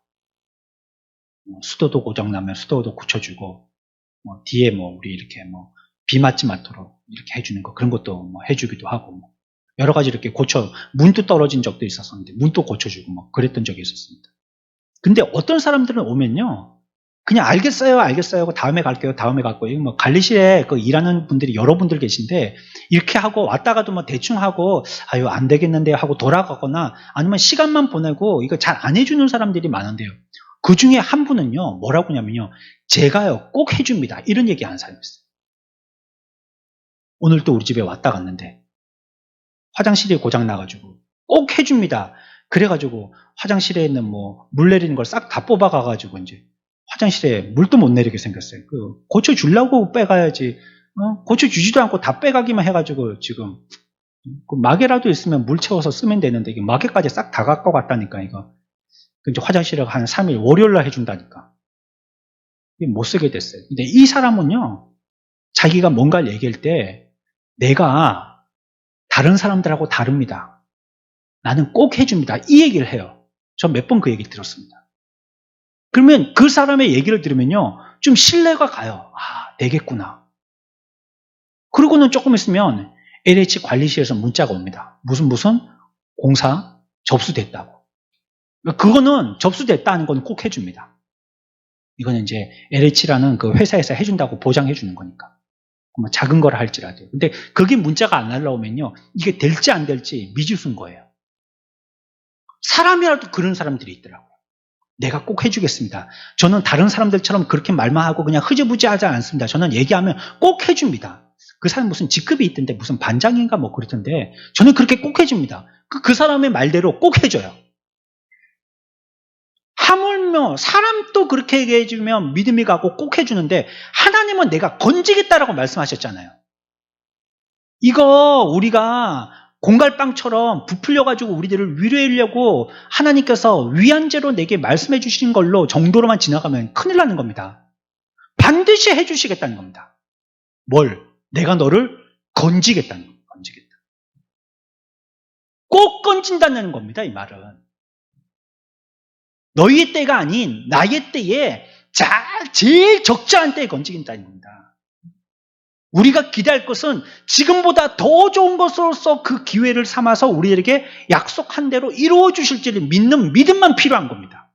수도도 고장나면 수도도 고쳐주고, 뒤에 우리 이렇게 비 맞지 않도록 이렇게 해주는 거, 그런 것도 해주기도 하고, 여러 가지 이렇게 문도 떨어진 적도 있었는데, 문도 고쳐주고, 그랬던 적이 있었습니다. 근데 어떤 사람들은 오면요, 그냥 알겠어요 하고 다음에 갈게요. 관리실에 일하는 분들이 여러분들 계신데, 이렇게 하고 왔다가도 대충 하고, 아유, 안 되겠는데 하고 돌아가거나, 아니면 시간만 보내고, 이거 잘 안 해주는 사람들이 많은데요. 그 중에 한 분은요, 뭐라고 하냐면요, 제가요, 꼭 해줍니다. 이런 얘기 하는 사람이 있어요. 오늘 또 우리 집에 왔다 갔는데, 화장실이 고장나가지고, 꼭 해줍니다. 그래가지고, 화장실에 있는 물 내리는 걸 싹 다 뽑아가가지고, 이제, 화장실에 물도 못 내리게 생겼어요. 고쳐주려고 빼가야지, 고쳐주지도 않고 다 빼가기만 해가지고, 지금, 마개라도 있으면 물 채워서 쓰면 되는데, 이게 마개까지 싹 다 갖고 갔다니까, 이거. 이제 화장실에 한 3일, 월요일날 해준다니까. 못 쓰게 됐어요. 근데 이 사람은요, 자기가 뭔가를 얘기할 때, 내가 다른 사람들하고 다릅니다. 나는 꼭 해줍니다. 이 얘기를 해요. 저 몇 번 그 얘기를 들었습니다. 그러면 그 사람의 얘기를 들으면요, 좀 신뢰가 가요. 아, 되겠구나. 그러고는 조금 있으면 LH 관리실에서 문자가 옵니다. 무슨 공사 접수됐다고. 그거는 접수됐다는 건 꼭 해줍니다. 이거는 이제 LH라는 그 회사에서 해준다고 보장해 주는 거니까. 작은 걸 할지라도. 근데 그게 문자가 안 날라오면요, 이게 될지 안 될지 미지수인 거예요. 사람이라도 그런 사람들이 있더라고요. 내가 꼭 해주겠습니다. 저는 다른 사람들처럼 그렇게 말만 하고 그냥 흐지부지 하지 않습니다. 저는 얘기하면 꼭 해줍니다. 그 사람 무슨 직급이 있던데, 무슨 반장인가 그러던데, 저는 그렇게 꼭 해줍니다. 그 사람의 말대로 꼭 해줘요. 하물며 사람도 그렇게 얘기해주면 믿음이 가고 꼭 해주는데, 하나님은 내가 건지겠다라고 말씀하셨잖아요. 이거 우리가 공갈빵처럼 부풀려가지고 우리들을 위로하려고 하나님께서 위안제로 내게 말씀해 주신 걸로 정도로만 지나가면 큰일 나는 겁니다. 반드시 해주시겠다는 겁니다. 뭘? 내가 너를 건지겠다는 겁니다. 건지겠다. 꼭 건진다는 겁니다, 이 말은. 너희의 때가 아닌 나의 때에 제일 적절한 때에 건지긴다는 겁니다. 우리가 기대할 것은 지금보다 더 좋은 것으로서 그 기회를 삼아서 우리에게 약속한 대로 이루어 주실지를 믿는 믿음만 필요한 겁니다.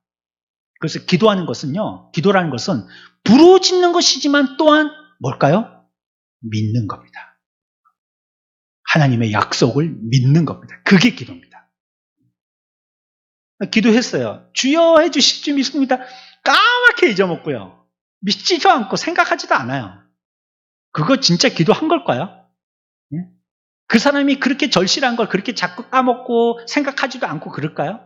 그래서 기도라는 것은 부르짖는 것이지만 또한 뭘까요? 믿는 겁니다. 하나님의 약속을 믿는 겁니다. 그게 기도입니다. 기도했어요. 주여 해주실 줄 믿습니다. 까맣게 잊어먹고요. 믿지도 않고 생각하지도 않아요. 그거 진짜 기도한 걸까요? 그 사람이 그렇게 절실한 걸 그렇게 자꾸 까먹고 생각하지도 않고 그럴까요?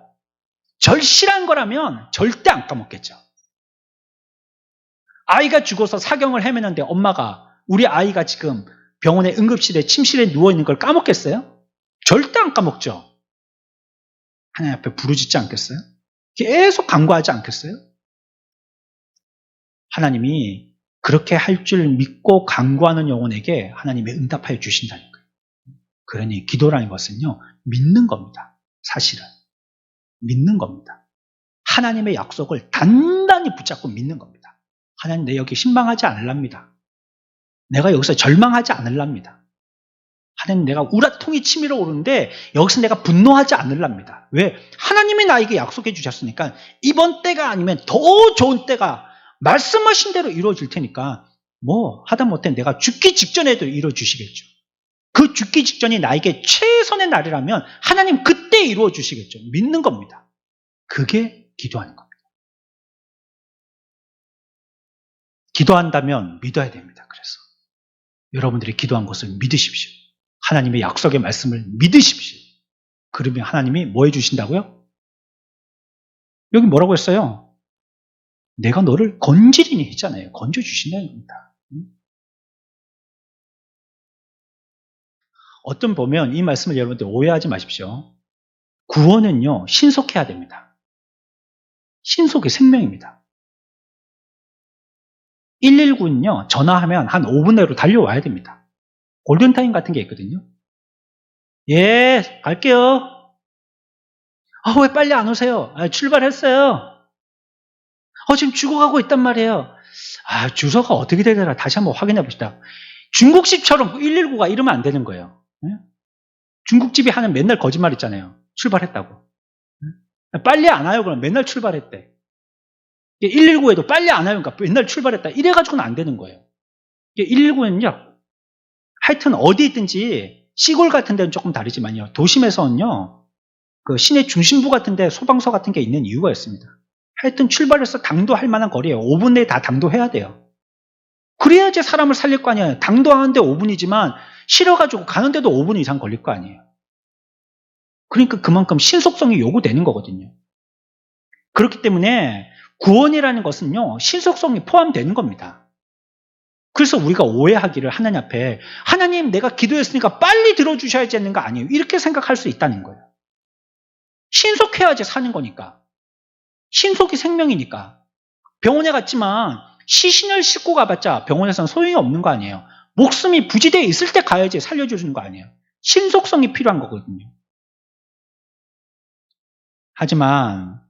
절실한 거라면 절대 안 까먹겠죠. 아이가 죽어서 사경을 헤매는데 엄마가 우리 아이가 지금 병원에 응급실에 침실에 누워있는 걸 까먹겠어요? 절대 안 까먹죠. 하나님 앞에 부르짖지 않겠어요? 계속 간구하지 않겠어요? 하나님이 그렇게 할 줄 믿고 간구하는 영혼에게 하나님이 응답하여 주신다는 거예요. 그러니 기도라는 것은요, 믿는 겁니다. 사실은. 믿는 겁니다. 하나님의 약속을 단단히 붙잡고 믿는 겁니다. 하나님, 내 여기 신망하지 않으랍니다. 내가 여기서 절망하지 않으랍니다. 하나님, 내가 우라통이 치밀어 오르는데 여기서 내가 분노하지 않으랍니다. 왜? 하나님이 나에게 약속해 주셨으니까 이번 때가 아니면 더 좋은 때가 말씀하신 대로 이루어질 테니까 하다못해 내가 죽기 직전에도 이루어 주시겠죠. 그 죽기 직전이 나에게 최선의 날이라면 하나님 그때 이루어 주시겠죠. 믿는 겁니다. 그게 기도하는 겁니다. 기도한다면 믿어야 됩니다. 그래서 여러분들이 기도한 것을 믿으십시오. 하나님의 약속의 말씀을 믿으십시오. 그러면 하나님이 뭐 해주신다고요? 여기 뭐라고 했어요? 내가 너를 건지리니 했잖아요. 건져주신다는 겁니다. 어떤 보면 이 말씀을 여러분들 오해하지 마십시오. 구원은요, 신속해야 됩니다. 신속이 생명입니다. 119는요, 전화하면 한 5분 내로 달려와야 됩니다. 골든타임 같은 게 있거든요. 예, 갈게요. 왜 빨리 안 오세요? 출발했어요. 지금 죽어가고 있단 말이에요. 주소가 어떻게 되더라 다시 한번 확인해 봅시다. 중국집처럼 119가 이러면 안 되는 거예요. 중국집이 하는 맨날 거짓말 있잖아요. 출발했다고. 빨리 안 와요. 그럼 맨날 출발했대. 119에도 빨리 안 와요. 그러니까 맨날 출발했다. 이래가지고는 안 되는 거예요. 119는요. 하여튼 어디 있든지 시골 같은 데는 조금 다르지만요. 도심에서는요. 그 시내 중심부 같은 데 소방서 같은 게 있는 이유가 있습니다. 하여튼 출발해서 당도할 만한 거리예요. 5분 내에 다 당도해야 돼요. 그래야지 사람을 살릴 거 아니에요. 당도하는데 5분이지만 실어가지고 가는데도 5분 이상 걸릴 거 아니에요. 그러니까 그만큼 신속성이 요구되는 거거든요. 그렇기 때문에 구원이라는 것은요. 신속성이 포함되는 겁니다. 그래서 우리가 오해하기를 하나님 앞에 하나님 내가 기도했으니까 빨리 들어주셔야지 하는 거 아니에요. 이렇게 생각할 수 있다는 거예요. 신속해야지 사는 거니까. 신속이 생명이니까. 병원에 갔지만 시신을 싣고 가봤자 병원에서는 소용이 없는 거 아니에요. 목숨이 부지되어 있을 때 가야지 살려주는 거 아니에요. 신속성이 필요한 거거든요. 하지만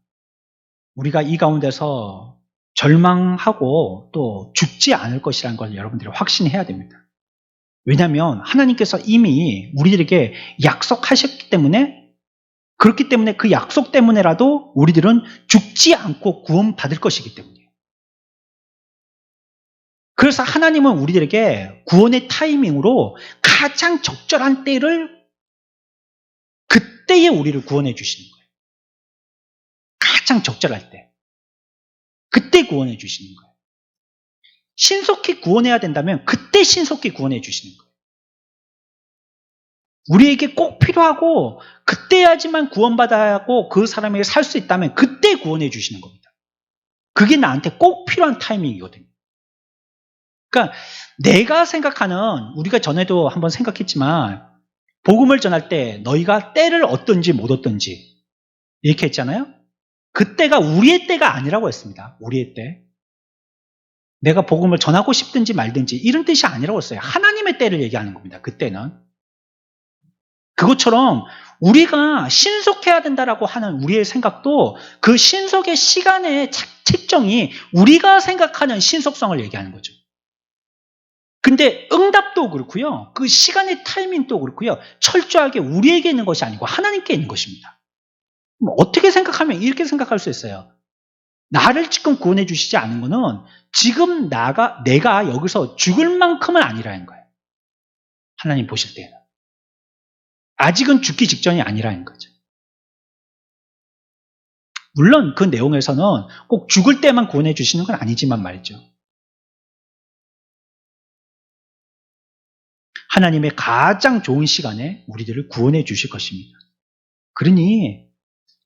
우리가 이 가운데서 절망하고 또 죽지 않을 것이라는 걸 여러분들이 확신해야 됩니다. 왜냐하면 하나님께서 이미 우리들에게 약속하셨기 때문에 그렇기 때문에 그 약속 때문에라도 우리들은 죽지 않고 구원받을 것이기 때문이에요. 그래서 하나님은 우리들에게 구원의 타이밍으로 가장 적절한 때를 그때에 우리를 구원해 주시는 거예요. 가장 적절할 때. 그때 구원해 주시는 거예요. 신속히 구원해야 된다면 그때 신속히 구원해 주시는 거예요. 우리에게 꼭 필요하고 그때야지만 구원받아야 하고 그 사람에게 살 수 있다면 그때 구원해 주시는 겁니다. 그게 나한테 꼭 필요한 타이밍이거든요. 그러니까 내가 생각하는 우리가 전에도 한번 생각했지만 복음을 전할 때 너희가 때를 얻든지 못 얻든지 이렇게 했잖아요. 그때가 우리의 때가 아니라고 했습니다. 우리의 때. 내가 복음을 전하고 싶든지 말든지 이런 뜻이 아니라고 했어요. 하나님의 때를 얘기하는 겁니다. 그때는. 그것처럼 우리가 신속해야 된다라고 하는 우리의 생각도 그 신속의 시간의 책정이 우리가 생각하는 신속성을 얘기하는 거죠. 근데 응답도 그렇고요. 그 시간의 타이밍도 그렇고요. 철저하게 우리에게 있는 것이 아니고 하나님께 있는 것입니다. 어떻게 생각하면 이렇게 생각할 수 있어요. 나를 지금 구원해 주시지 않은 것은 지금 내가 여기서 죽을 만큼은 아니라는 거예요. 하나님 보실 때는. 아직은 죽기 직전이 아니라는 거죠. 물론 그 내용에서는 꼭 죽을 때만 구원해 주시는 건 아니지만 말이죠. 하나님의 가장 좋은 시간에 우리들을 구원해 주실 것입니다. 그러니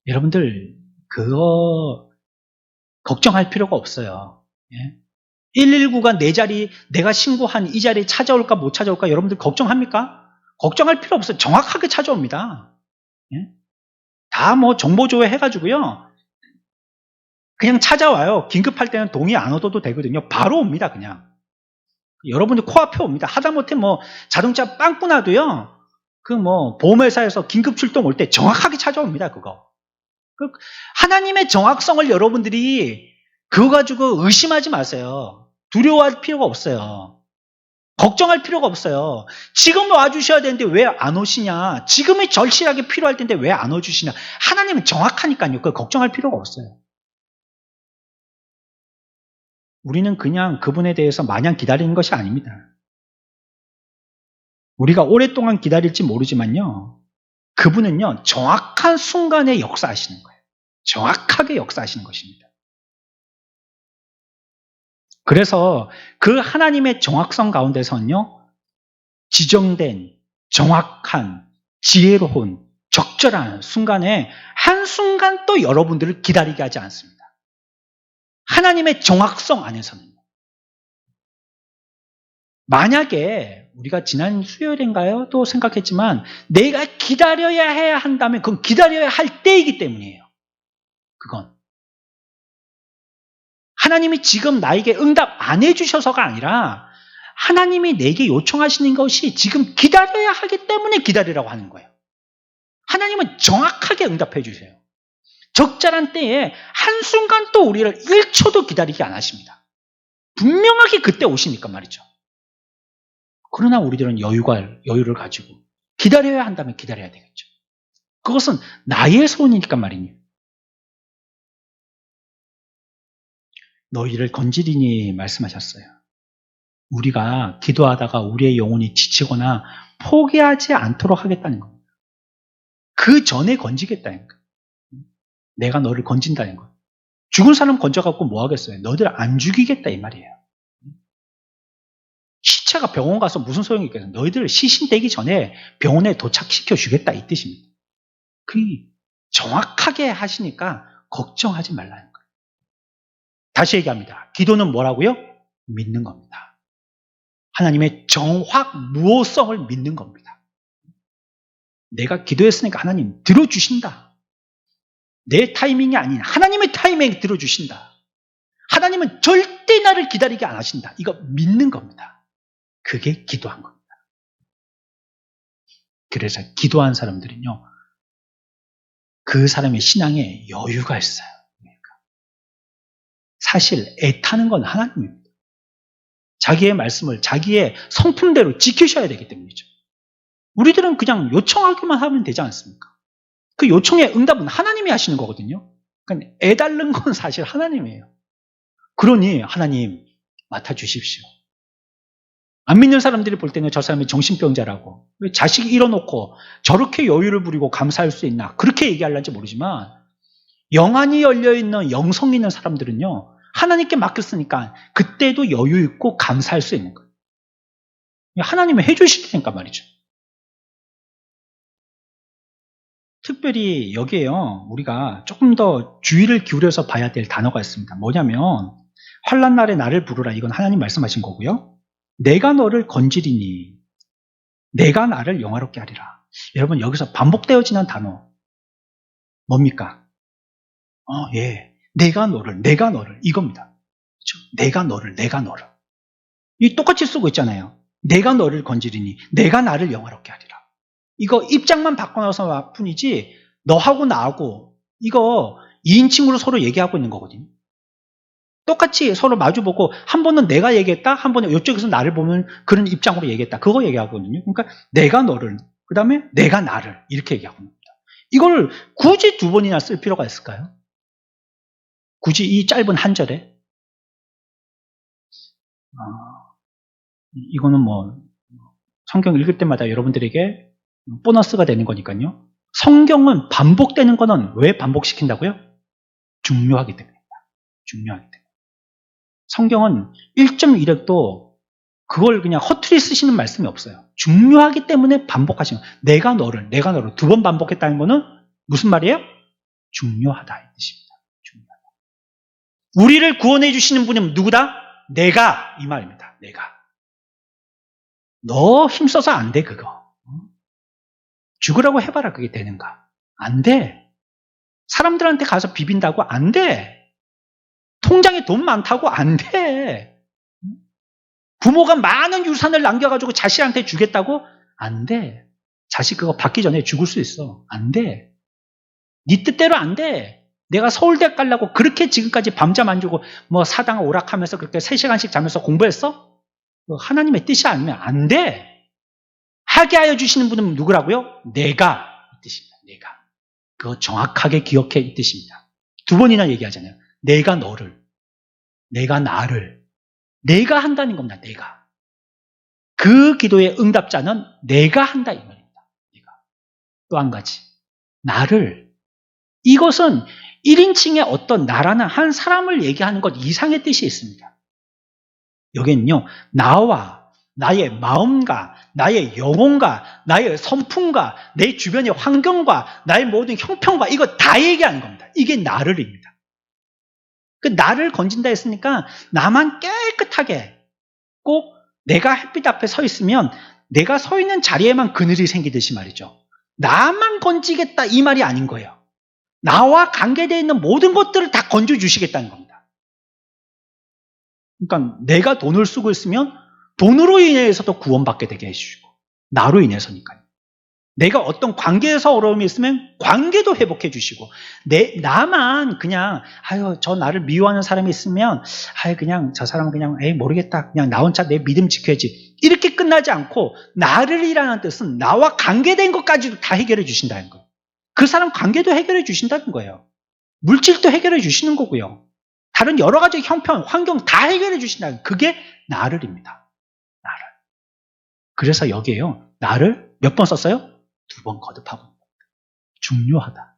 여러분들 그거 걱정할 필요가 없어요. 119가 내 자리, 내가 신고한 이 자리에 찾아올까 못 찾아올까 여러분들 걱정합니까? 걱정할 필요 없어요. 정확하게 찾아옵니다. 다 정보조회 해가지고요. 그냥 찾아와요. 긴급할 때는 동의 안 얻어도 되거든요. 바로 옵니다, 그냥. 여러분들 코앞에 옵니다. 하다못해 자동차 빵꾸 나도요. 보험회사에서 긴급 출동 올 때 정확하게 찾아옵니다, 그거. 하나님의 정확성을 여러분들이 그거 가지고 의심하지 마세요. 두려워할 필요가 없어요. 걱정할 필요가 없어요. 지금 와주셔야 되는데 왜 안 오시냐? 지금이 절실하게 필요할 텐데 왜 안 와주시냐? 하나님은 정확하니까요. 그 걱정할 필요가 없어요. 우리는 그냥 그분에 대해서 마냥 기다리는 것이 아닙니다. 우리가 오랫동안 기다릴지 모르지만요. 그분은요. 정확한 순간에 역사하시는 거예요. 정확하게 역사하시는 것입니다. 그래서 그 하나님의 정확성 가운데서는요. 지정된 정확한 지혜로운 적절한 순간에 한순간 또 여러분들을 기다리게 하지 않습니다. 하나님의 정확성 안에서는 만약에 우리가 지난 수요일인가요? 또 생각했지만 내가 기다려야 해야 한다면 그건 기다려야 할 때이기 때문이에요. 그건 하나님이 지금 나에게 응답 안 해주셔서가 아니라 하나님이 내게 요청하시는 것이 지금 기다려야 하기 때문에 기다리라고 하는 거예요. 하나님은 정확하게 응답해 주세요. 적절한 때에 한순간 또 우리를 1초도 기다리게 안 하십니다. 분명하게 그때 오시니까 말이죠. 그러나 우리들은 여유를 가지고 기다려야 한다면 기다려야 되겠죠. 그것은 나의 소원이니까 말이니. 너희를 건지리니 말씀하셨어요. 우리가 기도하다가 우리의 영혼이 지치거나 포기하지 않도록 하겠다는 겁니다. 그 전에 건지겠다는 거예요. 내가 너를 건진다는 거예요. 죽은 사람 건져갖고 뭐 하겠어요? 너희들 안 죽이겠다 이 말이에요. 시체가 병원 가서 무슨 소용이 있겠어요? 너희들 시신되기 전에 병원에 도착시켜 주겠다 이 뜻입니다. 그 정확하게 하시니까 걱정하지 말라는 거예요. 다시 얘기합니다. 기도는 뭐라고요? 믿는 겁니다. 하나님의 정확무오성을 믿는 겁니다. 내가 기도했으니까 하나님 들어주신다. 내 타이밍이 아닌 하나님의 타이밍에 들어주신다. 하나님은 절대 나를 기다리게 안 하신다. 이거 믿는 겁니다. 그게 기도한 겁니다. 그래서 기도한 사람들은요. 그 사람의 신앙에 여유가 있어요. 사실 애타는 건 하나님입니다. 자기의 말씀을 자기의 성품대로 지키셔야 되기 때문이죠. 우리들은 그냥 요청하기만 하면 되지 않습니까? 그 요청의 응답은 하나님이 하시는 거거든요. 그러니까 애달른 건 사실 하나님이에요. 그러니 하나님 맡아주십시오. 안 믿는 사람들이 볼 때는 저 사람이 정신병자라고 왜 자식이 잃어놓고 저렇게 여유를 부리고 감사할 수 있나 그렇게 얘기하려는지 모르지만 영안이 열려있는 영성 있는 사람들은요. 하나님께 맡겼으니까 그때도 여유 있고 감사할 수 있는 거예요. 하나님이 해주실 테니까 말이죠. 특별히 여기에요. 우리가 조금 더 주의를 기울여서 봐야 될 단어가 있습니다. 뭐냐면 환난 날에 나를 부르라. 이건 하나님 말씀하신 거고요. 내가 너를 건지리니 내가 나를 영화롭게 하리라. 여러분 여기서 반복되어지는 단어 뭡니까? 예. 내가 너를 이겁니다. 그렇죠? 내가 너를. 이 똑같이 쓰고 있잖아요. 내가 너를 건지리니 내가 나를 영화롭게 하리라. 이거 입장만 바꿔놔서 뿐이지 너하고 나하고 이거 2인칭으로 서로 얘기하고 있는 거거든요. 똑같이 서로 마주보고 한 번은 내가 얘기했다, 한 번은 이쪽에서 나를 보는 그런 입장으로 얘기했다. 그거 얘기하거든요. 그러니까 내가 너를, 그 다음에 내가 나를 이렇게 얘기하고 있는 겁니다. 이걸 굳이 두 번이나 쓸 필요가 있을까요? 굳이 이 짧은 한 절에? 이거는 뭐 성경 읽을 때마다 여러분들에게 보너스가 되는 거니까요. 성경은 반복되는 거는 왜 반복시킨다고요? 중요하기 때문입니다. 중요하기 때문에. 성경은 1.1획도 그걸 그냥 허투루 쓰시는 말씀이 없어요. 중요하기 때문에 반복하시는 거예요. 내가 너를 두 번 반복했다는 거는 무슨 말이에요? 중요하다 이 뜻입니다. 중요하다. 우리를 구원해 주시는 분은 누구다? 내가 이 말입니다. 내가. 너 힘써서 안 돼 그거. 죽으라고 해봐라 그게 되는가? 안 돼. 사람들한테 가서 비빈다고 안 돼. 통장에 돈 많다고 안 돼. 부모가 많은 유산을 남겨가지고 자식한테 주겠다고? 안 돼. 자식 그거 받기 전에 죽을 수 있어. 안 돼. 네 뜻대로 안 돼. 내가 서울대 가려고 그렇게 지금까지 밤잠 안 주고 뭐 사당 오락하면서 그렇게 3시간씩 자면서 공부했어? 하나님의 뜻이 아니면 안 돼. 하게 하여 주시는 분은 누구라고요? 내가 이 뜻입니다. 내가. 그거 정확하게 기억해 이 뜻입니다. 두 번이나 얘기하잖아요. 내가 너를, 내가 나를, 내가 한다는 겁니다. 내가. 그 기도의 응답자는 내가 한다 이 말입니다. 내가. 또 한 가지. 나를. 이것은 1인칭의 어떤 나라는 한 사람을 얘기하는 것 이상의 뜻이 있습니다. 여기는요. 나와 나의 마음과 나의 영혼과 나의 성품과 내 주변의 환경과 나의 모든 형편과 이거 다 얘기하는 겁니다. 이게 나를입니다. 그 나를 건진다 했으니까 나만 깨끗하게 꼭 내가 햇빛 앞에 서 있으면 내가 서 있는 자리에만 그늘이 생기듯이 말이죠. 나만 건지겠다 이 말이 아닌 거예요. 나와 관계되어 있는 모든 것들을 다 건져주시겠다는 겁니다. 그러니까 내가 돈을 쓰고 있으면 돈으로 인해서도 구원받게 되게 해주시고 나로 인해서니까요. 내가 어떤 관계에서 어려움이 있으면 관계도 회복해 주시고 나만 그냥 저 나를 미워하는 사람이 있으면 그냥 저 사람은 그냥 모르겠다. 그냥 나 혼자 내 믿음 지켜야지. 이렇게 끝나지 않고 나를이라는 뜻은 나와 관계된 것까지도 다 해결해 주신다는 거예요. 그 사람 관계도 해결해 주신다는 거예요. 물질도 해결해 주시는 거고요. 다른 여러 가지 형편, 환경 다 해결해 주신다는 그게 나를입니다. 나를. 그래서 여기에요. 나를 몇 번 썼어요? 2번 거듭하고 있는 겁니다. 중요하다.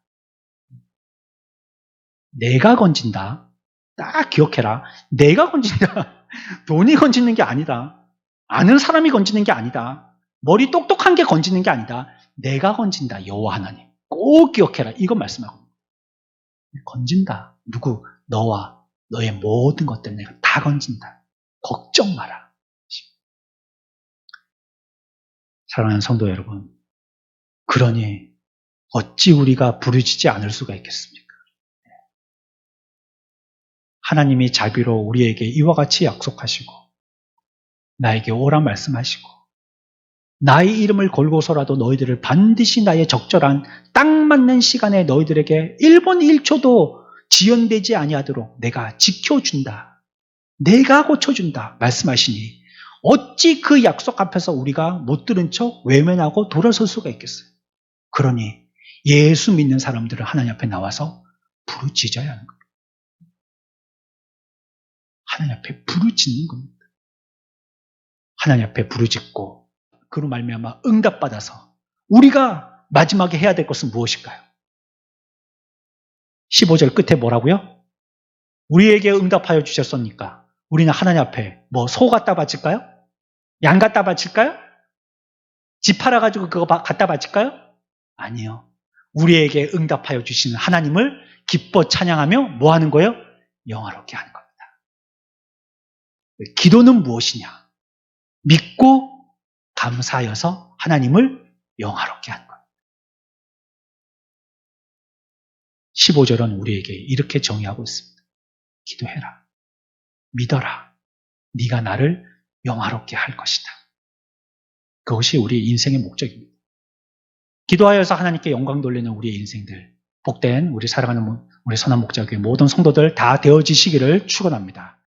내가 건진다. 딱 기억해라. 내가 건진다. 돈이 건지는 게 아니다. 아는 사람이 건지는 게 아니다. 머리 똑똑한 게 건지는 게 아니다. 내가 건진다. 여호와 하나님. 꼭 기억해라. 이거 말씀하고 건진다. 누구? 너와 너의 모든 것들 내가 다 건진다. 걱정 마라. 사랑하는 성도 여러분, 그러니 어찌 우리가 부르짖지 않을 수가 있겠습니까? 하나님이 자비로 우리에게 이와 같이 약속하시고 나에게 오라 말씀하시고 나의 이름을 걸고서라도 너희들을 반드시 나의 적절한 딱 맞는 시간에 너희들에게 1분 1초도 지연되지 아니하도록 내가 지켜준다. 내가 고쳐준다. 말씀하시니 어찌 그 약속 앞에서 우리가 못 들은 척 외면하고 돌아설 수가 있겠어요. 그러니 예수 믿는 사람들은 하나님 앞에 나와서 부르짖어야 하는 겁니다. 하나님 앞에 부르짖는 겁니다. 하나님 앞에 부르짖고 그로 말미암아 응답받아서 우리가 마지막에 해야 될 것은 무엇일까요? 15절 끝에 뭐라고요? 우리에게 응답하여 주셨으니까 우리는 하나님 앞에 소 갖다 바칠까요? 양 갖다 바칠까요? 집 팔아가지고 그거 갖다 바칠까요? 아니요. 우리에게 응답하여 주시는 하나님을 기뻐 찬양하며 뭐 하는 거예요? 영화롭게 하는 겁니다. 기도는 무엇이냐? 믿고 감사하여서 하나님을 영화롭게 하는 겁니다. 15절은 우리에게 이렇게 정의하고 있습니다. 기도해라. 믿어라. 네가 나를 영화롭게 할 것이다. 그것이 우리 인생의 목적입니다. 기도하여서 하나님께 영광 돌리는 우리의 인생들, 복된 우리 사랑하는 우리 선한 목자교회 모든 성도들 다 되어지시기를 축원합니다.